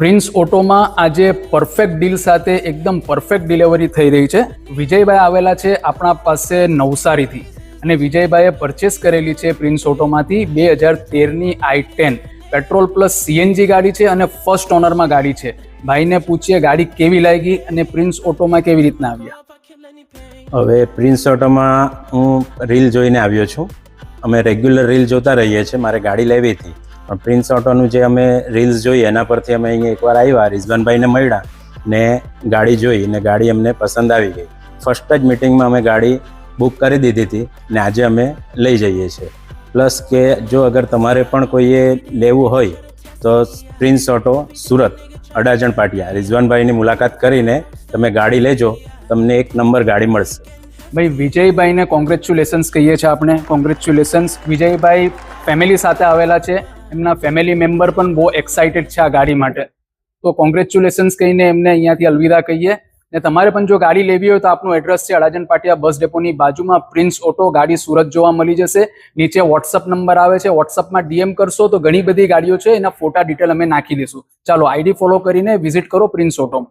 Prince ઓટોમાં આજે perfect deal સાથે એકદમ પરફેક્ટ ડિલિવરી થઈ રહી છે. વિજયભાઈ આવેલા છે આપણા પાસે નવસારીથી અને વિજયભાઈએ પરચેસ કરેલી છે પ્રિન્સ ઓટોમાંથી 2013ની i10 પેટ્રોલ પ્લસ સીએનજી ગાડી છે અને ફર્સ્ટ ઓનરમાં ગાડી છે. ભાઈને પૂછીએ ગાડી કેવી લાગી અને પ્રિન્સ ઓટોમાં કેવી રીતના આવ્યા. હવે પ્રિન્સ ઓટોમાં હું રીલ જોઈને આવ્યો છું. અમે રેગ્યુલર રીલ જોતા રહીએ છીએ. મારે ગાડી લેવી હતી પણ પ્રિન્સ ઓટોનું જે અમે રીલ્સ જોઈ એના પરથી અમે અહીંયા એકવાર આવ્યા, રિઝવાનભાઈને મળ્યા ને ગાડી જોઈ ને ગાડી અમને પસંદ આવી ગઈ. ફર્સ્ટ જ મિટિંગમાં અમે ગાડી બુક કરી દીધી હતી ને આજે અમે લઈ જઈએ છીએ. પ્લસ કે જો અગર તમારે પણ કોઈએ લેવું હોય તો પ્રિન્સ ઓટો સુરત અડાજણ પાટિયા રિઝવાનભાઈની મુલાકાત કરીને તમે ગાડી લેજો, તમને એક નંબર ગાડી મળશે. ભાઈ વિજયભાઈને કોંગ્રેચ્યુલેશન્સ કહીએ છીએ આપણે. કોંગ્રેચ્યુલેશન્સ. વિજયભાઈ ફેમિલી સાથે આવેલા છે, એમના ફેમિલી મેમ્બર પણ બહુ એક્સાઇટેડ છે આ ગાડી માટે, તો કોંગ્રેચ્યુલેશન્સ કહીને એમને અહીંયાથી અલવિદા કહીએ. ને તમારે પણ જો ગાડી લેવી હોય તો આપનું એડ્રેસ છે અડાજણ પાટિયા બસ ડેપોની બાજુમાં પ્રિન્સ ઓટો. ગાડી સુરત જોવા મળી જશે. નીચે વોટ્સઅપ નંબર આવે છે, વોટ્સઅપમાં ડીએમ કરશો તો ઘણી બધી ગાડીઓ છે, એના ફોટા ડિટેલ અમે નાખી દઈશું. ચાલો આઈડી ફોલો કરીને વિઝિટ કરો પ્રિન્સ ઓટો.